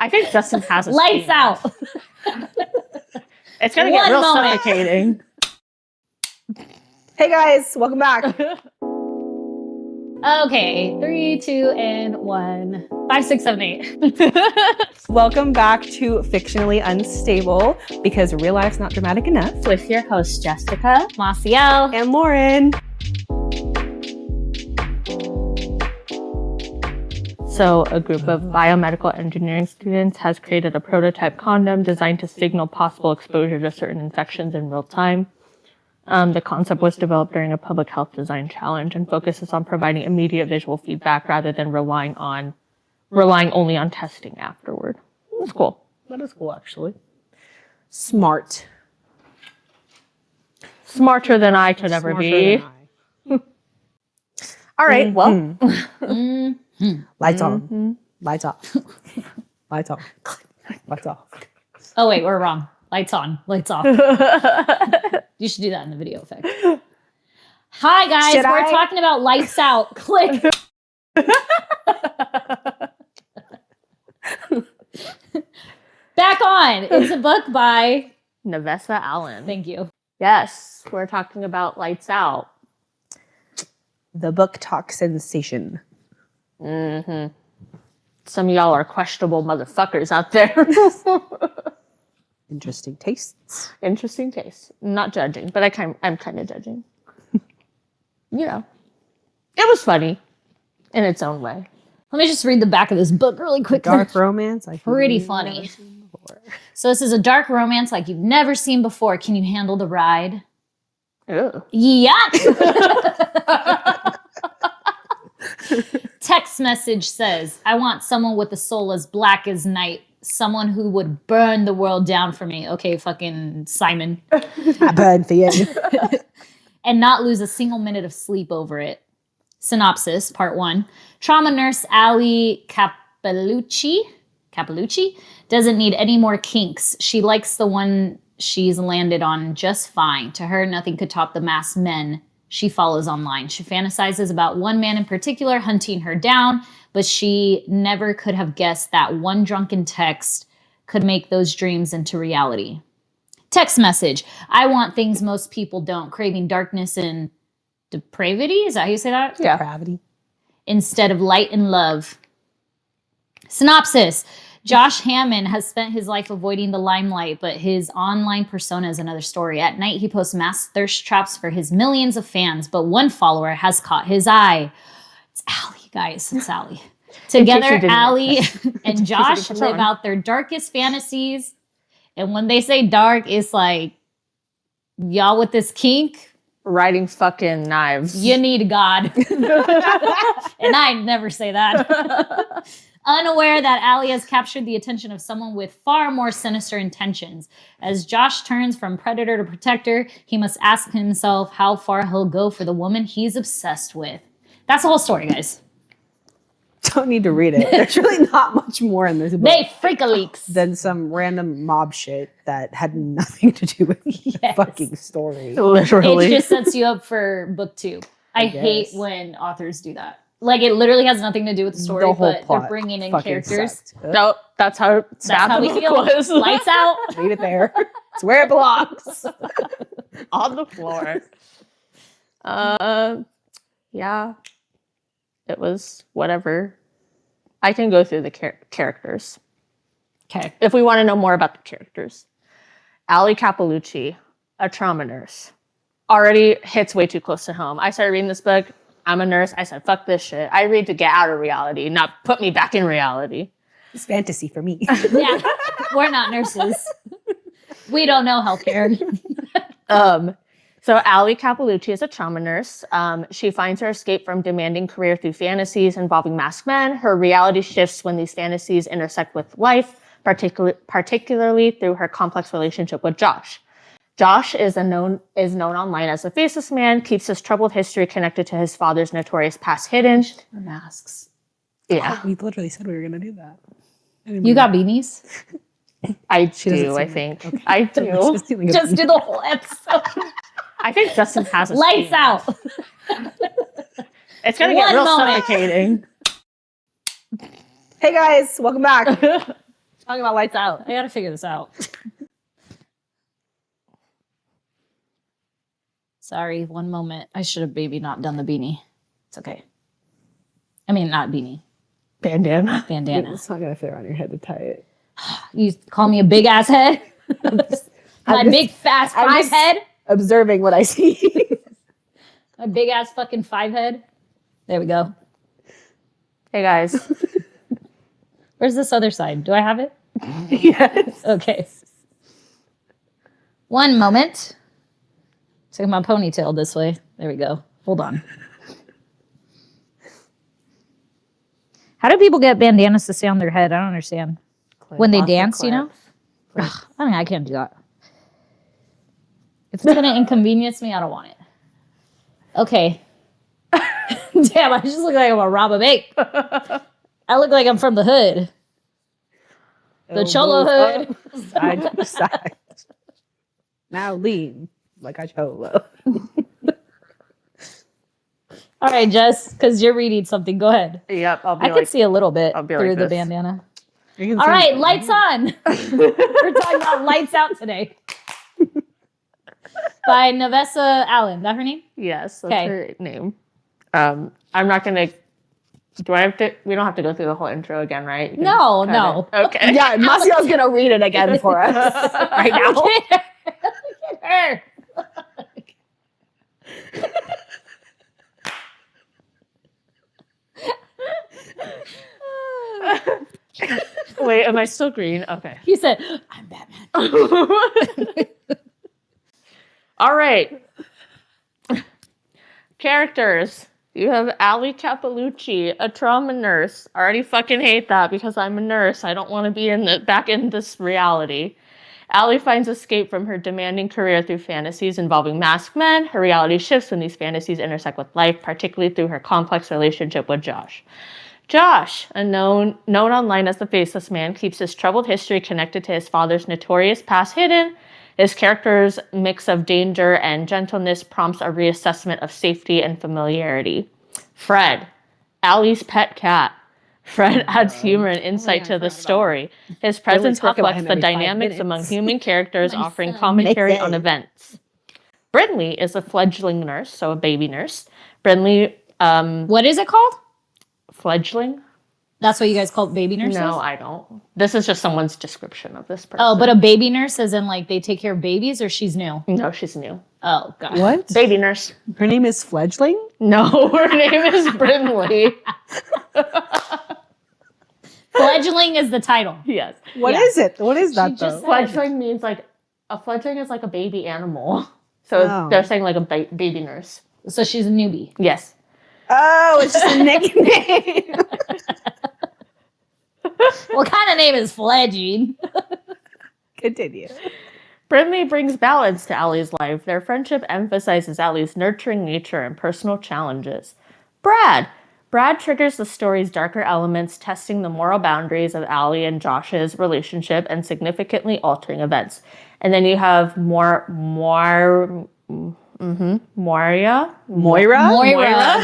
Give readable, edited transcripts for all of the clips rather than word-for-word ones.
I think Justin has a Lights steam. out. It's gonna get real suffocating. Hey guys, welcome back. Okay, 3, 2, and 1. 5, 6, 7, 8. Welcome back to Fictionally Unstable, because real life's not dramatic enough. With your host, Jessica, Maciel, And Lauren. So a group of biomedical engineering students has created a prototype condom designed to signal possible exposure to certain infections in real time. The concept was developed during a public health design challenge and focuses on providing immediate visual feedback rather than relying only on testing afterward. That's cool. That is cool, actually. Smart. Smarter than I could ever be. All right, well. Lights on. Lights off. Lights on. Lights off. Oh, wait, we're wrong. Lights on. Lights off. You should do that in the video effect. Hi, guys. We're talking about lights out. Click. Back on. It's a book by Navessa Allen. Thank you. Yes, we're talking about Lights Out. The BookTok sensation. Mm-hmm. Some of y'all are questionable motherfuckers out there. Interesting tastes. Interesting taste. Not judging, but I'm kind of judging. You know, it was funny in its own way. Let me just read the back of this book really quick. Dark romance. Pretty funny. So this is a dark romance like you've never seen before. Can you handle the ride? Ew. Yuck! Text message says, I want someone with a soul as black as night. Someone who would burn the world down for me. Okay, fucking Simon. I burn for you. And not lose a single minute of sleep over it. Synopsis, part 1. Trauma nurse Ali Capelucci doesn't need any more kinks. She likes the one she's landed on just fine. To her, nothing could top the masked men she follows online. She fantasizes about one man in particular hunting her down, but she never could have guessed that one drunken text could make those dreams into reality. Text message. I want things most people don't. Craving darkness and depravity? Is that how you say that? Yeah. Depravity. Instead of light and love. Synopsis. Josh Hammond has spent his life avoiding the limelight, but his online persona is another story. At night, he posts mass thirst traps for his millions of fans, but one follower has caught his eye. It's Allie, guys. It's Allie. Together, Allie and Josh live out their darkest fantasies. And when they say dark, it's like, y'all with this kink? Riding fucking knives. You need God. And I never say that. Unaware that Allie has captured the attention of someone with far more sinister intentions. As Josh turns from predator to protector, he must ask himself how far he'll go for the woman he's obsessed with. That's the whole story, guys. Don't need to read it. There's really not much more in this book. They freak-a-leaks. Than some random mob shit that had nothing to do with the fucking story. Literally. It just sets you up for BookTube. I hate when authors do that. Like, it literally has nothing to do with the story, but they're bringing in characters. No, that's how we feel. Was. Lights out. Leave it there. It's where it belongs. On the floor. Yeah. It was whatever. I can go through the characters. Okay. If we want to know more about the characters. Ali Capelucci, a trauma nurse. Already hits way too close to home. I started reading this book. I'm a nurse. I said, fuck this shit. I read to get out of reality, not put me back in reality. It's fantasy for me. Yeah. We're not nurses. We don't know healthcare. So Ali Capelucci is a trauma nurse. She finds her escape from demanding career through fantasies involving masked men. Her reality shifts when these fantasies intersect with life, particularly through her complex relationship with Josh. Josh is known online as a faceless man, keeps his troubled history connected to his father's notorious past hidden. Or masks. Yeah. We literally said we were going to do that. You got beanies? I do, I think. Okay. I do. Just do the whole episode. I think Justin has a Lights out. It's going to get real suffocating. Hey guys, welcome back. Talking about lights out. I gotta figure this out. Sorry, one moment. I should have maybe not done the beanie. It's okay. I mean, not beanie. Bandana. Bandana. It's not gonna fit around your head to tie it. You call me a big ass head? My big fast five head? Observing what I see. My big ass fucking 5 head? There we go. Hey guys. Where's this other side? Do I have it? Yes. Okay. One moment. Take my ponytail this way. There we go. Hold on. How do people get bandanas to stay on their head? I don't understand. When they dance, you know? Ugh, I mean, I can't do that. If it's gonna inconvenience me, I don't want it. Okay. Damn, I just look like I'm a rob a bank. I look like I'm from the hood. The Cholo hood. Side to side. Now lean like a cholo. All right, Jess, because you're reading something. Go ahead. Yep, I'll be I can see a little bit I'll be through like the this. bandana. All right, lights on. We're talking about lights out today. By Navessa Allen. Is that her name? Yes, that's Okay. her name. I'm not gonna. Do I have to? We don't have to go through the whole intro again, right? You can No, cut no. it. Okay. Yeah, Macio's gonna read it again for us right now. Look at her. Wait, am I still green? Okay. He said, I'm Batman. All right. Characters. You have Ali Cappellucci, a trauma nurse. I already fucking hate that because I'm a nurse. I don't want to be back in this reality. Ali finds escape from her demanding career through fantasies involving masked men. Her reality shifts when these fantasies intersect with life, particularly through her complex relationship with Josh. Josh, known online as the Faceless Man, keeps his troubled history connected to his father's notorious past hidden. His character's mix of danger and gentleness prompts a reassessment of safety and familiarity. Fred, Allie's pet cat. Fred adds humor and insight to the story. His presence reflects the dynamics among human characters, offering commentary on events. Brindley is a fledgling nurse, so a baby nurse. Brindley, What is it called? fledgling? That's what you guys call baby nurses? No, I don't. This is just someone's description of this person. Oh, but a baby nurse as in like they take care of babies or she's new? No, she's new. Oh, God. What? Baby nurse. Her name is Fledgling? No, her name is Brindley. Fledgling is the title. Yes. What Yeah. is it? What is that She though? just- Fledgling means like, a fledgling is like a baby animal. So Oh. they're saying like a baby nurse. So she's a newbie. Yes. Oh, it's just a nickname. What kind of name is Fledging? Continue. Brindley brings balance to Allie's life. Their friendship emphasizes Allie's nurturing nature and personal challenges. Brad triggers the story's darker elements, testing the moral boundaries of Allie and Josh's relationship and significantly altering events. And then you have Moira? Moira?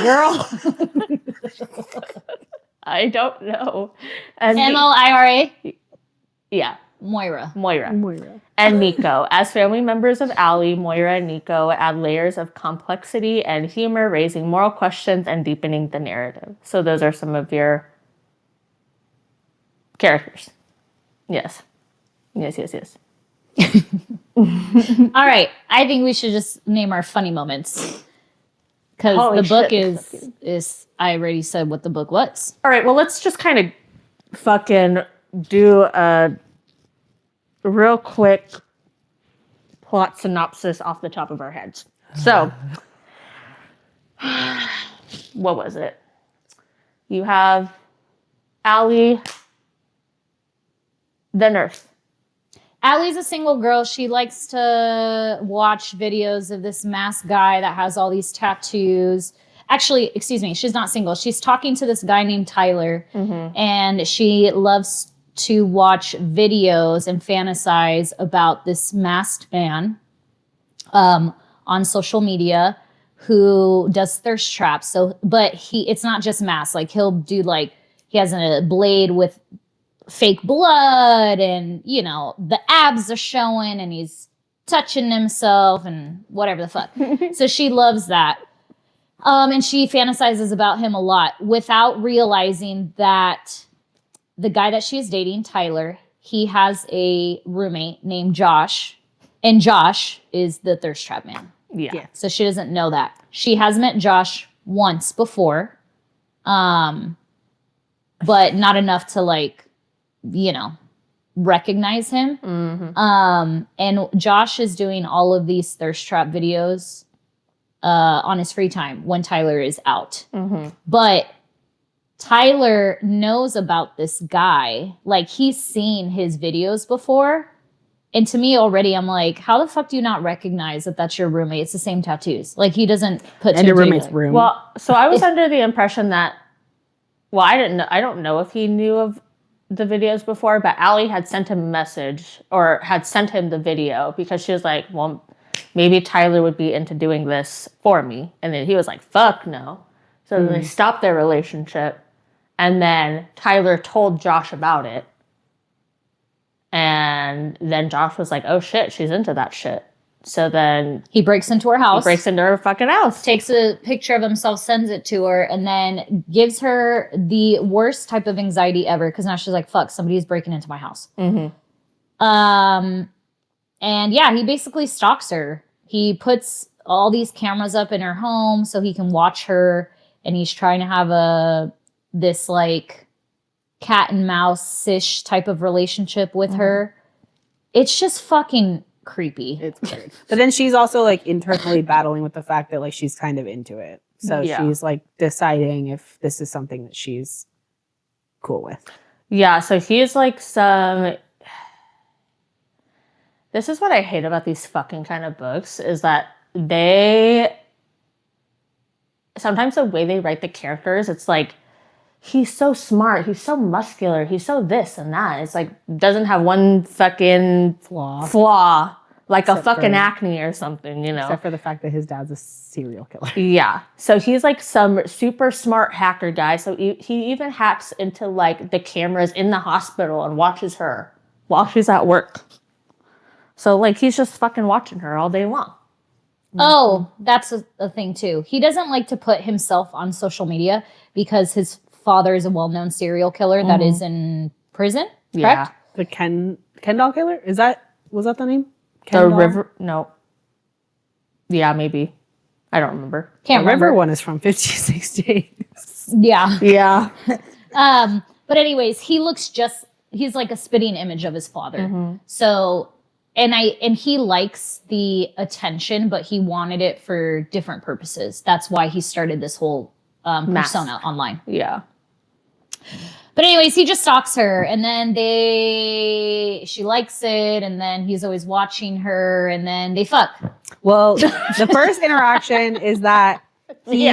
Girl. I don't know. And Moira. yeah, Moira. Moira. And Nico. As family members of Allie, Moira and Nico add layers of complexity and humor, raising moral questions and deepening the narrative. So those are some of your characters. Yes. Yes. All right. I think we should just name our funny moments. Because Holy the book shit, is, I already said what the book was. All right, well, let's just kind of fucking do a real quick plot synopsis off the top of our heads. So, what was it? You have Allie, the nurse. Allie's a single girl. She likes to watch videos of this masked guy that has all these tattoos. Actually, excuse me, she's not single. She's talking to this guy named Tyler, and she loves to watch videos and fantasize about this masked man on social media who does thirst traps. So, but it's not just masked. Like he'll do he has a blade with fake blood and, you know, the abs are showing and he's touching himself and whatever the fuck. So she loves that. And she fantasizes about him a lot without realizing that the guy that she is dating, Tyler, he has a roommate named Josh, and Josh is the thirst trap man. Yeah. So she doesn't know that. She has met Josh once before, but not enough to, like, you know, recognize him. And Josh is doing all of these thirst trap videos on his free time when Tyler is out. But Tyler knows about this guy. Like, he's seen his videos before. And to me already, I'm like, how the fuck do you not recognize that that's your roommate? It's the same tattoos. Like, he doesn't put And your roommate's room. Well, so I was under the impression that, well, I don't know if he knew of the videos before, but Allie had sent him a message or had sent him the video because she was like, well, maybe Tyler would be into doing this for me. And then he was like, fuck no. So they stopped their relationship. And then Tyler told Josh about it. And then Josh was like, oh shit, she's into that shit. So then he breaks into her house. He breaks into her fucking house. Takes a picture of himself, sends it to her, and then gives her the worst type of anxiety ever. Because now she's like, fuck, somebody's breaking into my house. And yeah, he basically stalks her. He puts all these cameras up in her home so he can watch her. And he's trying to have this like cat and mouse-ish type of relationship with her. It's just fucking creepy. It's weird. But then she's also like internally battling with the fact that like she's kind of into it. So she's like deciding if this is something that she's cool with. Yeah, so he's like this is what I hate about these fucking kind of books is that sometimes the way they write the characters, it's like, he's so smart, he's so muscular, he's so this and that. It's like, doesn't have one fucking flaw like except a fucking acne or something, you know? Except for the fact that his dad's a serial killer. Yeah. So he's like some super smart hacker guy. So he even hacks into like the cameras in the hospital and watches her while she's at work. So like he's just fucking watching her all day long. Oh, that's a thing too. He doesn't like to put himself on social media because his father is a well-known serial killer that is in prison. Correct? Yeah. The Kendall killer? Was that the name? Kendall? The river? No. Yeah, maybe. I don't remember. Can't remember. River one is from 56 Days. Yeah. Yeah. But anyways, he's like a spitting image of his father. So, and he likes the attention, but he wanted it for different purposes. That's why he started this whole persona online. Yeah. But anyways, he just stalks her, and then she likes it, and then he's always watching her, and then they fuck. Well, the first interaction is that he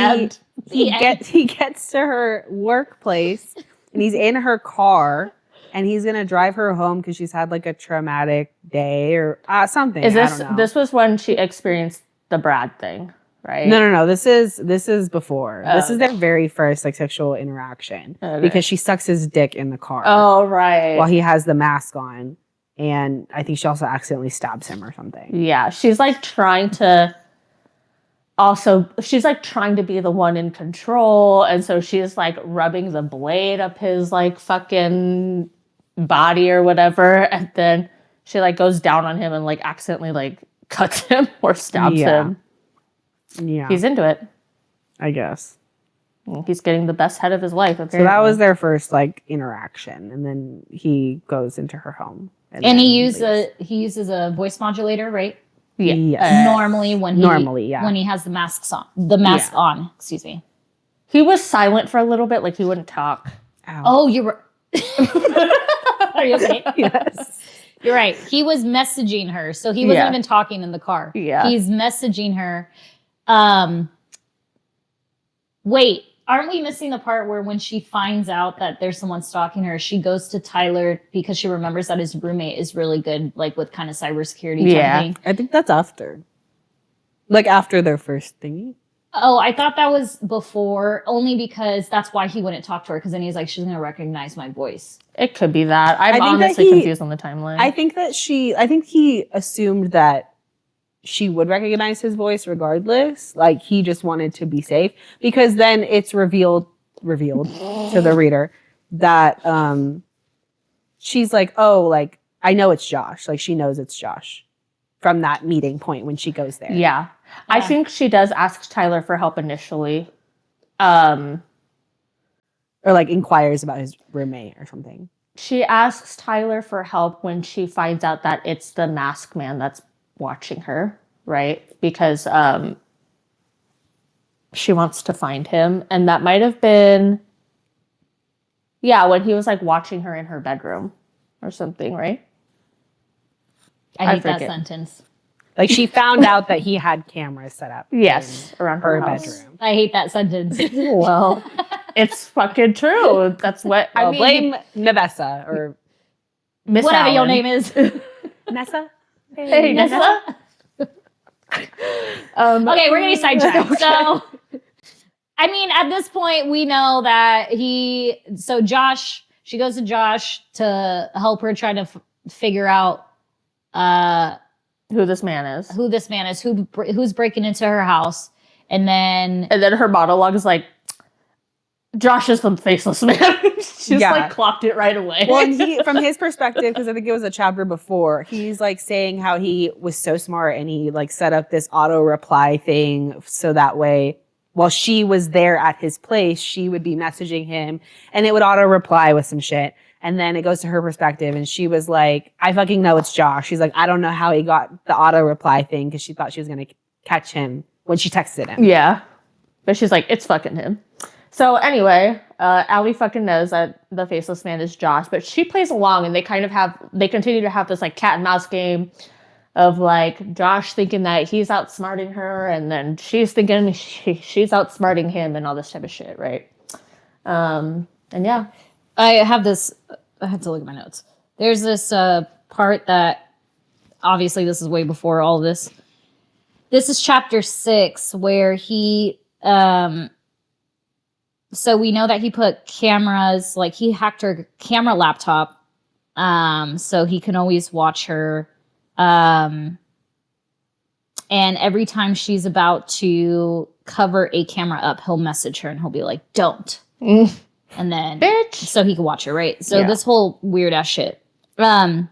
gets to her workplace, and he's in her car, and he's gonna drive her home because she's had like a traumatic day or something. This was when she experienced the Brad thing, right? No. This is before. This is their very first like sexual interaction because she sucks his dick in the car. Oh, right. While he has the mask on, and I think she also accidentally stabs him or something. Yeah, she's like trying to be the one in control, and so she's like rubbing the blade up his like fucking body or whatever, and then she like goes down on him and like accidentally like cuts him or stabs him. Yeah. He's into it, I guess. He's getting the best head of his life, apparently. So that was their first like interaction, and then he goes into her home. And he uses a voice modulator, right? Yeah. Yes. Normally when he has the mask on, excuse me. He was silent for a little bit, like he wouldn't talk. Ow. Oh, you were Are you okay? Yes. You're right. He was messaging her, so he wasn't even talking in the car. Yeah. He's messaging her. Wait, aren't we missing the part where when she finds out that there's someone stalking her, she goes to Tyler because she remembers that his roommate is really good, like with kind of cybersecurity type thing? I think that's after. Like after their first thingy. Oh, I thought that was before, only because that's why he wouldn't talk to her, because then he's like, she's going to recognize my voice. It could be that. I'm think that honestly confused on the timeline. I think he assumed that she would recognize his voice regardless. Like, he just wanted to be safe, because then it's revealed to the reader that she's like, oh, like, I know it's Josh. Like, she knows it's Josh from that meeting point when she goes there. Yeah. I think she does ask Tyler for help initially. Or like inquires about his roommate or something. She asks Tyler for help when she finds out that it's the masked man that's watching her, right? Because she wants to find him. And that might have been, when he was like watching her in her bedroom or something, right? I hate that sentence. Like, she found out that he had cameras set up. Yes, around her bedroom. I hate that sentence. Well, it's fucking true. That's what I mean. Blame Navessa or Miss whatever Allen. your name is. Nessa. Hey, Nessa. Okay, we're getting sidetracked. So, I mean, at this point, we know that she goes to Josh to help her try to figure out who this man is, who's breaking into her house. And then her monologue is like, Josh is the faceless man. She's like clocked it right away. Well, and from his perspective, because I think it was a chapter before, he's like saying how he was so smart and he like set up this auto reply thing so that way while she was there at his place, she would be messaging him and it would auto reply with some shit. And then it goes to her perspective and she was like, I fucking know it's Josh. She's like, I don't know how he got the auto reply thing because she thought she was going to catch him when she texted him. Yeah. But she's like, it's fucking him. So anyway, Allie fucking knows that the faceless man is Josh, but she plays along and they continue to have this like cat and mouse game of like Josh thinking that he's outsmarting her and then she's thinking she's outsmarting him and all this type of shit, right? And yeah. I have to look at my notes. There's this part that obviously this is way before all this. This is chapter 6 where he so we know that he put cameras, like he hacked her camera laptop so he can always watch her. And every time she's about to cover a camera up, he'll message her and he'll be like, don't. And then, bitch, so he could watch her, right? So this whole weird ass shit. And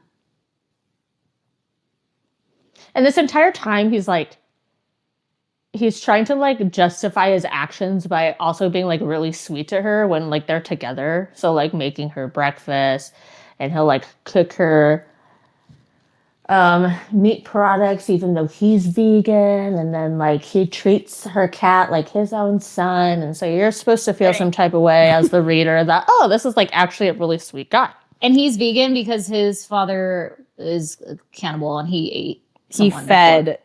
this entire time, he's trying to like justify his actions by also being like really sweet to her when like they're together. So like making her breakfast, and he'll like cook her meat products, even though he's vegan, and then like he treats her cat like his own son, and so you're supposed to feel some type of way as the reader that this is like actually a really sweet guy. And he's vegan because his father is a cannibal and he ate. He fed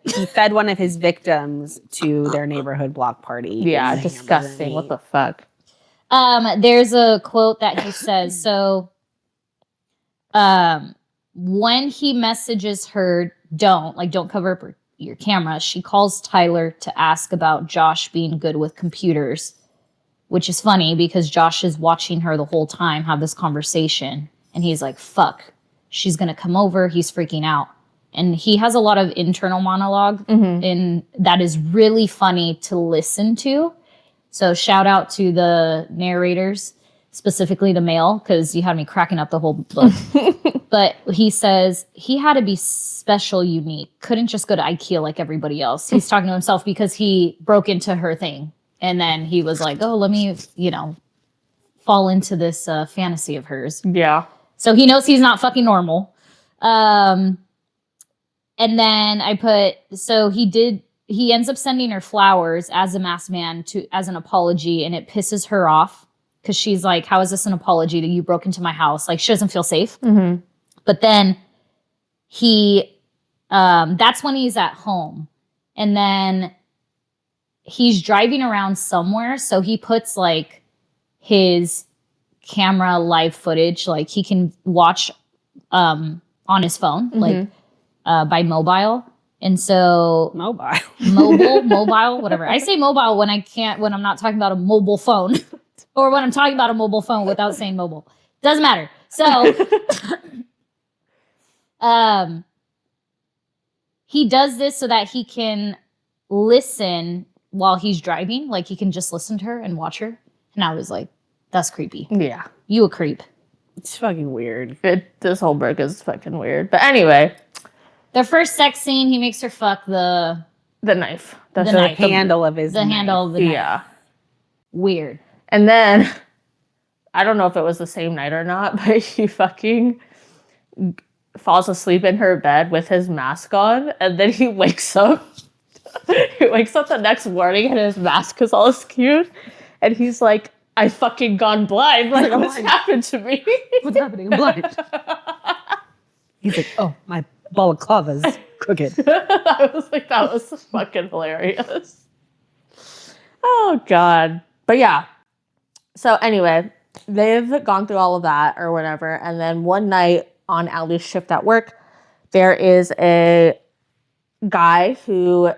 one of his victims to their neighborhood block party. Yeah, disgusting. What the fuck? There's a quote that he says. So, when he messages her, don't cover up your camera, she calls Tyler to ask about Josh being good with computers, which is funny because Josh is watching her the whole time have this conversation. And he's like, fuck, she's going to come over. He's freaking out. And he has a lot of internal monologue and that is really funny to listen to. So shout out to the narrators, specifically the male, because you had me cracking up the whole book. But he says he had to be special, unique. Couldn't just go to IKEA like everybody else. He's talking to himself because he broke into her thing. And then he was like, oh, let me, fall into this fantasy of hers. Yeah. So he knows he's not fucking normal. And then I put, so he ends up sending her flowers as a masked man as an apology, and it pisses her off because she's like, how is this an apology that you broke into my house? Like, she doesn't feel safe. Mm-hmm. But then that's when he's at home. And then he's driving around somewhere. So he puts like his camera live footage, like he can watch on his phone, like by mobile. And so mobile, whatever. I say mobile when I'm not talking about a mobile phone or when I'm talking about a mobile phone without saying mobile. Doesn't matter. So, he does this so that he can listen while he's driving. Like he can just listen to her and watch her. And I was like, that's creepy. Yeah. You a creep. It's fucking weird. This whole book is fucking weird. But anyway. Their first sex scene, he makes her fuck the knife. The knife. Handle of his the knife. handle of the knife. Yeah. Weird. And then, I don't know if it was the same night or not, but he fucking falls asleep in her bed with his mask on, and then he wakes up. He wakes up the next morning and his mask is all skewed, and he's like, I fucking gone blind. Like, what's happened to me? What's happening? I'm blind. He's like, oh, my balaclava's crooked. I was like, that was fucking hilarious. Oh, God. But yeah. So anyway, they've gone through all of that or whatever. And then one night on Allie's shift at work, there is a guy who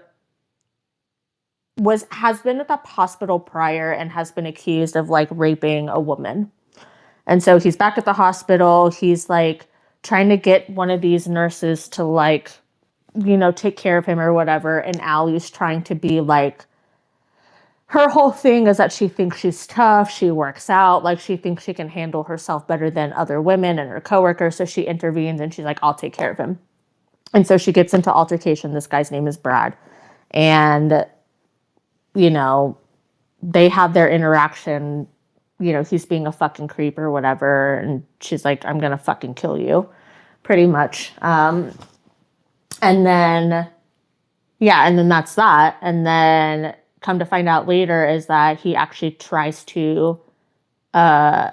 has been at the hospital prior and has been accused of like raping a woman. And so he's back at the hospital. He's like trying to get one of these nurses to like, you know, take care of him or whatever. And Allie's trying to be like, her whole thing is that she thinks she's tough. She works out. Like she thinks she can handle herself better than other women and her coworkers. So she intervenes and she's like, I'll take care of him. And so she gets into altercation. This guy's name is Brad. And, you know, they have their interaction. You know, he's being a fucking creep or whatever. And she's like, I'm going to fucking kill you. Pretty much. And then that's that. And then come to find out later is that he actually tries to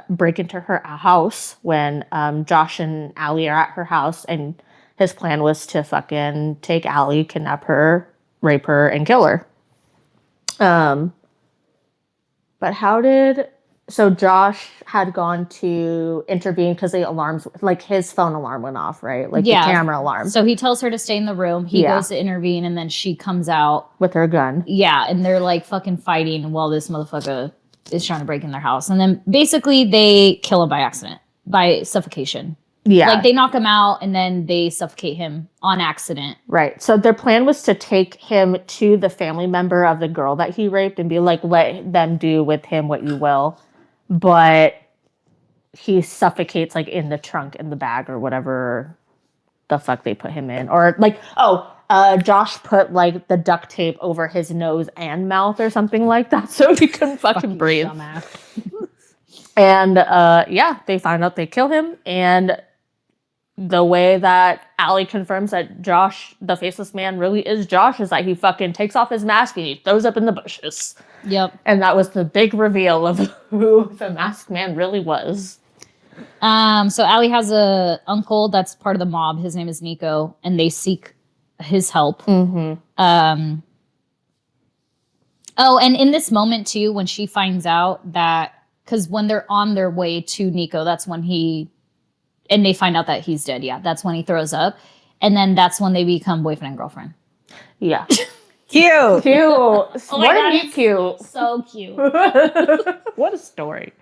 break into her house when Josh and Allie are at her house. And his plan was to fucking take Allie, kidnap her, rape her, and kill her. But so Josh had gone to intervene because the alarms, like his phone alarm went off, right? Like the camera alarm. So he tells her to stay in the room. He goes to intervene and then she comes out. With her gun. Yeah. And they're like fucking fighting while this motherfucker is trying to break in their house. And then basically they kill him by accident, by suffocation. Yeah. Like they knock him out and then they suffocate him on accident. Right. So their plan was to take him to the family member of the girl that he raped and be like, let them do with him what you will. But he suffocates like in the trunk, in the bag or whatever the fuck they put him in. Or like, Josh put like the duct tape over his nose and mouth or something like that so he couldn't fucking breathe. And they find out they kill him. And the way that Allie confirms that Josh, the faceless man, really is Josh is that he fucking takes off his mask and he throws up in the bushes. Yep. And that was the big reveal of who the masked man really was. So Allie has a uncle that's part of the mob. His name is Nico, and they seek his help. Mm-hmm. And in this moment too, when she finds out that, because when they're on their way to Nico, that's when and they find out that he's dead. Yeah, that's when he throws up. And then that's when they become boyfriend and girlfriend. Yeah. Cute. What a meet cute. So cute. What a story.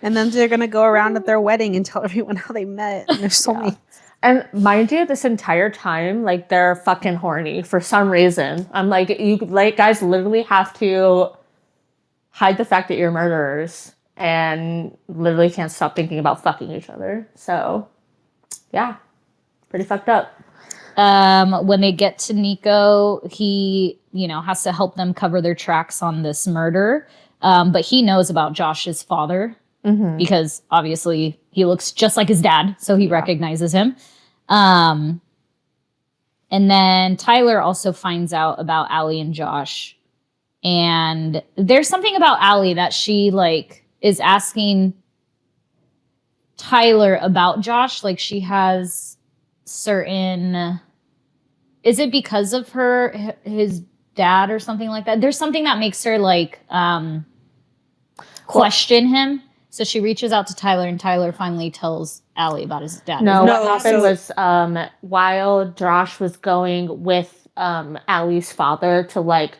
And then they're going to go around at their wedding and tell everyone how they met. And there's so many. And mind you, this entire time, like, they're fucking horny for some reason. I'm like, you like guys literally have to hide the fact that you're murderers and literally can't stop thinking about fucking each other. So, yeah, pretty fucked up. When they get to Nico, he, has to help them cover their tracks on this murder. But he knows about Josh's father because obviously he looks just like his dad. So he recognizes him. And then Tyler also finds out about Allie and Josh. And there's something about Allie that she is asking Tyler about Josh. Like she has certain, is it because of his dad or something like that? There's something that makes her question him. So she reaches out to Tyler and Tyler finally tells Allie about his dad. No, what happened was while Josh was going with Allie's father to like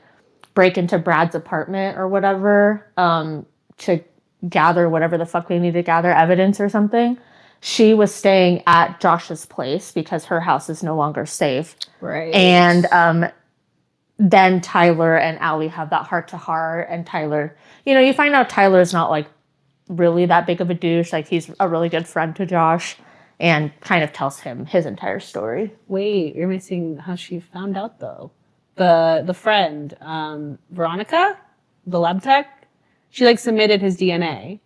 break into Brad's apartment or whatever to gather whatever the fuck they need to gather, evidence or something. She was staying at Josh's place because her house is no longer safe. Right. And then Tyler and Allie have that heart-to-heart, and Tyler, you find out Tyler's not like really that big of a douche. Like, he's a really good friend to Josh and kind of tells him his entire story. Wait, you're missing how she found out though. The friend, Veronica, the lab tech, she like submitted his DNA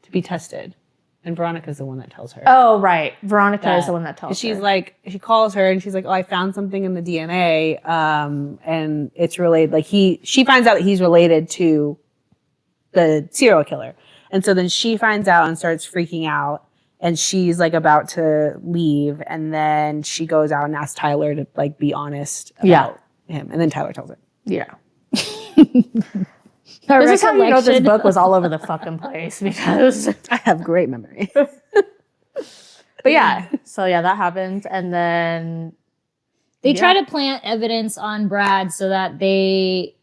to be tested. And Veronica's the one that tells her. Oh, right. Veronica is the one that tells she's her. like, she calls her and she's like, oh, I found something in the DNA. And it's related, like she finds out that he's related to the serial killer. And so then she finds out and starts freaking out. And she's like about to leave. And then she goes out and asks Tyler to like be honest about him. And then Tyler tells her. Yeah. This is how you know this book was all over the fucking place, because I have great memory. But yeah, so yeah, that happens. And then they try to plant evidence on Brad so that the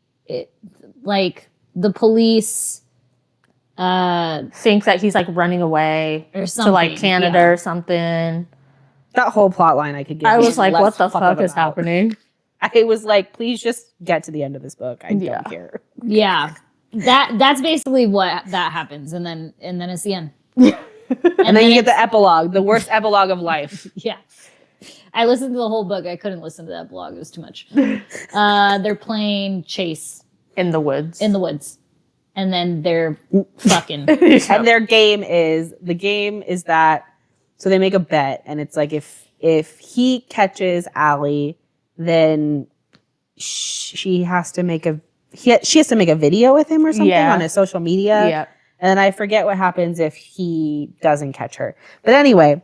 police think that he's like running away or to like Canada or something. That whole plot line I could give. I was like, what the fuck is happening? I was like, please just get to the end of this book. I don't care. Yeah. That's basically what that happens, and then it's the end. and then you get the epilogue, the worst epilogue of life. Yeah. I listened to the whole book. I couldn't listen to the epilogue. It was too much. They're playing chase. In the woods. And then they're fucking. And their game is that, so they make a bet, and it's like if he catches Allie, then she has to make a video with him or something on his social media. Yeah. And then I forget what happens if he doesn't catch her. But anyway,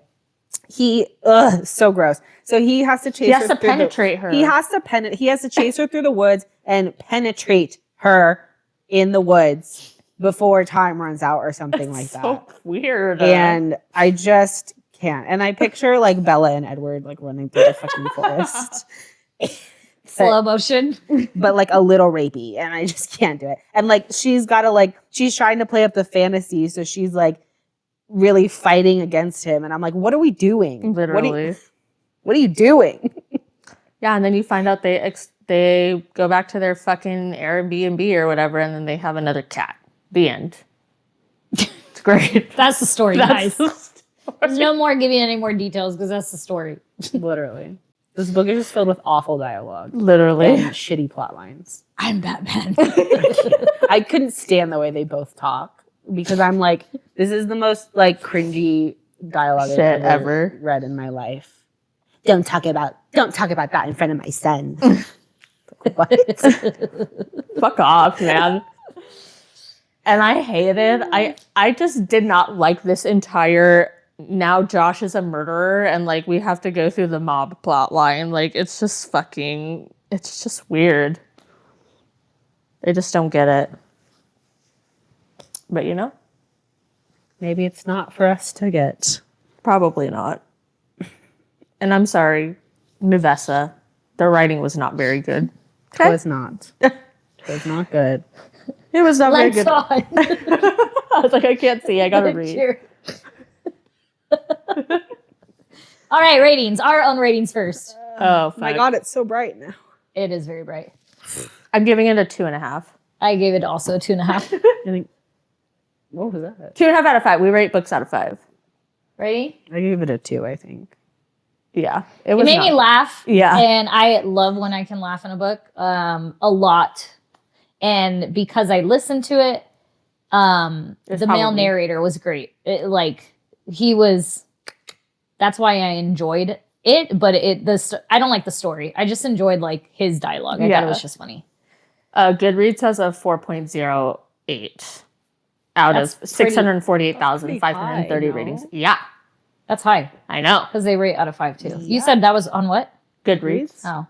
so gross. So he has to chase her. He has to penetrate her. He has to chase her through the woods and penetrate her in the woods before time runs out or something like that. So weird. And I just can't. And I picture like Bella and Edward like running through the fucking forest. Slow motion. But like a little rapey, and I just can't do it. And like she's trying to play up the fantasy, so she's like really fighting against him, and I'm like, what are we doing? Literally. What are you doing? Yeah, and then you find out they go back to their fucking Airbnb or whatever, and then they have another cat. The end. It's great. That's the story, guys. There's no more giving any more details because that's the story. Literally. This book is just filled with awful dialogue. Literally. And shitty plot lines. I'm Batman. I couldn't stand the way they both talk, because I'm like, this is the most like cringy dialogue I've ever read in my life. Don't talk about that in front of my son. What? Fuck off, man. And I hated, I just did not like this entire, now Josh is a murderer and like we have to go through the mob plot line. Like it's just weird. They just don't get it. But maybe it's not for us to get. Probably not. And I'm sorry, Navessa, their writing was not very good. It was not. It was not good. It was not very good. On. I was like, I can't see. I gotta read. All right, ratings. Our own ratings first. Oh my God, it's so bright now. It is very bright. I'm giving it a 2.5. I gave it also a 2.5. I think. What was that? 2.5 out of 5. We rate books out of 5. Ready? I gave it a 2, I think. Yeah. It made me laugh. Yeah. And I love when I can laugh in a book. A lot. And because I listened to it, the male narrator was great. That's why I enjoyed it, but I don't like the story. I just enjoyed like his dialogue. I thought it was just funny. Goodreads has a 4.08 out of 648,530 ratings. Yeah. That's high. I know. Because they rate out of 5 too. Yeah. You said that was on what? Goodreads. Oh.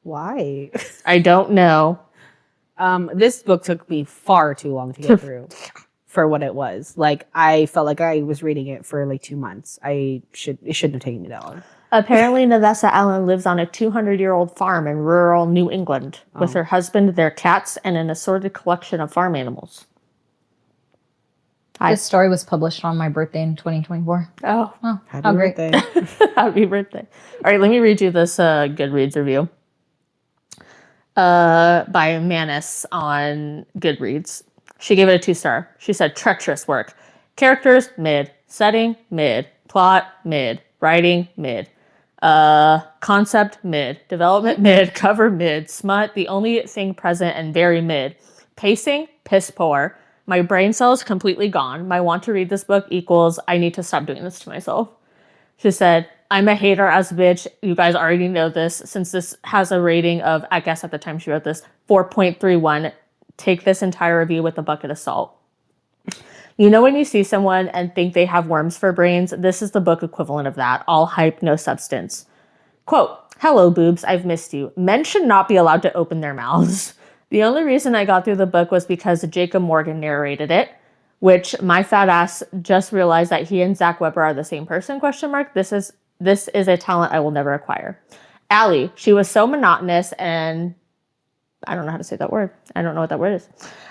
Why? I don't know. This book took me far too long to get through. for what it was. Like, I felt like I was reading it for like 2 months. It shouldn't have taken me that long. Apparently, Navessa Allen lives on a 200-year-old farm in rural New England with her husband, their cats, and an assorted collection of farm animals. This story was published on my birthday in 2024. Oh, Happy how great. birthday. happy birthday. All right, let me read you this Goodreads review by Manis on Goodreads. She gave it a 2-star. She said, treacherous work. Characters, mid. Setting, mid. Plot, mid. Writing, mid. Concept, mid. Development, mid. Cover, mid. Smut, the only thing present and very mid. Pacing, piss poor. My brain cells completely gone. My want to read this book equals I need to stop doing this to myself. She said, I'm a hater as a bitch. You guys already know this. Since this has a rating of, I guess at the time she wrote this, 4.31. Take this entire review with a bucket of salt. You know when you see someone and think they have worms for brains? This is the book equivalent of that. All hype, no substance. Quote, hello, boobs. I've missed you. Men should not be allowed to open their mouths. The only reason I got through the book was because Jacob Morgan narrated it, which my fat ass just realized that he and Zach Weber are the same person, ? This is a talent I will never acquire. Allie, she was so monotonous and I don't know how to say that word. I don't know what that word is.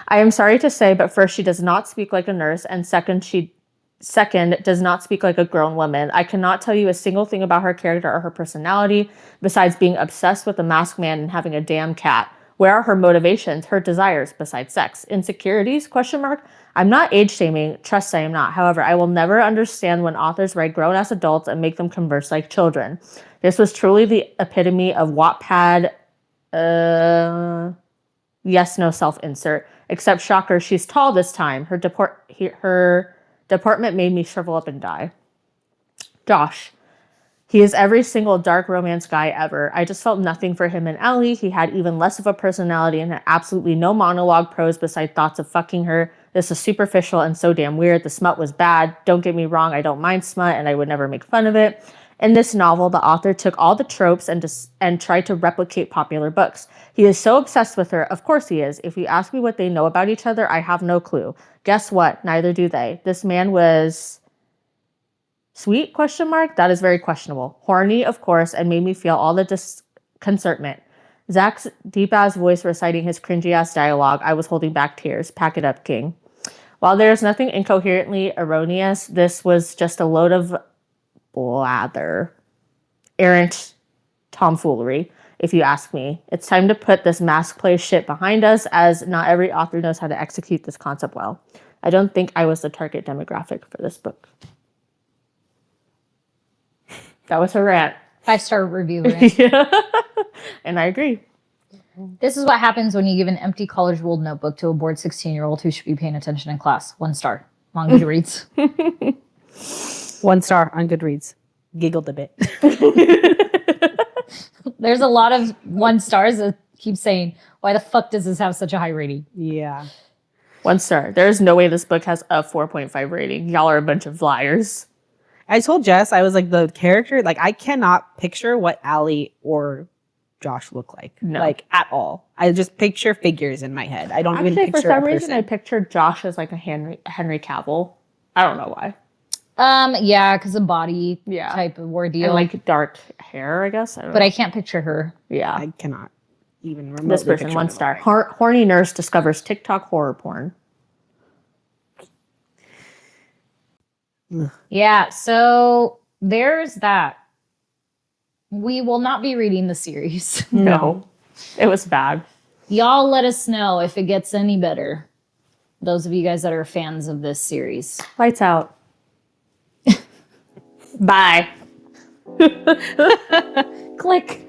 I am sorry to say, but first, she does not speak like a nurse, and second, does not speak like a grown woman. I cannot tell you a single thing about her character or her personality, besides being obsessed with the masked man and having a damn cat. Where are her motivations, her desires, besides sex? Insecurities, ? I'm not age shaming. Trust I am not. However, I will never understand when authors write grown-ass adults and make them converse like children. This was truly the epitome of Wattpad, yes, no, self-insert. Except, shocker, she's tall this time. Her deportment made me shrivel up and die. Josh. He is every single dark romance guy ever. I just felt nothing for him and Ellie. He had even less of a personality and had absolutely no monologue prose beside thoughts of fucking her. This is superficial and so damn weird. The smut was bad. Don't get me wrong, I don't mind smut and I would never make fun of it. In this novel, the author took all the tropes and tried to replicate popular books. He is so obsessed with her. Of course he is. If you ask me what they know about each other, I have no clue. Guess what? Neither do they. This man was sweet, ? That is very questionable. Horny, of course, and made me feel all the disconcertment. Zach's deep-ass voice reciting his cringy-ass dialogue. I was holding back tears. Pack it up, king. While there's nothing incoherently erroneous, this was just a load of blather. Errant tomfoolery, if you ask me. It's time to put this mask play shit behind us, as not every author knows how to execute this concept well. I don't think I was the target demographic for this book. That was her rant. 5-star review. Right? Yeah. And I agree. This is what happens when you give an empty college ruled notebook to a bored 16-year-old who should be paying attention in class. 1 star. On Goodreads. 1 star on Goodreads. Giggled a bit. There's a lot of 1 stars that keep saying, why the fuck does this have such a high rating? Yeah. 1 star. There's no way this book has a 4.5 rating. Y'all are a bunch of liars. I told Jess, I was like, the character, like, I cannot picture what Allie or Josh look like. No. Like, at all. I just picture figures in my head. I don't even Actually, picture for some a reason, person. I pictured Josh as like a Henry Cavill. I don't know why. Yeah, because of body Yeah. type of ordeal. And like dark hair, I guess. I don't but know. I can't picture her. Yeah. I cannot even remember. This person, 1 star. Horny nurse discovers TikTok horror porn. Yeah, so there's that. We will not be reading the series. No. It was bad. Y'all let us know if it gets any better. Those of you guys that are fans of this series. Lights out. Bye. Click.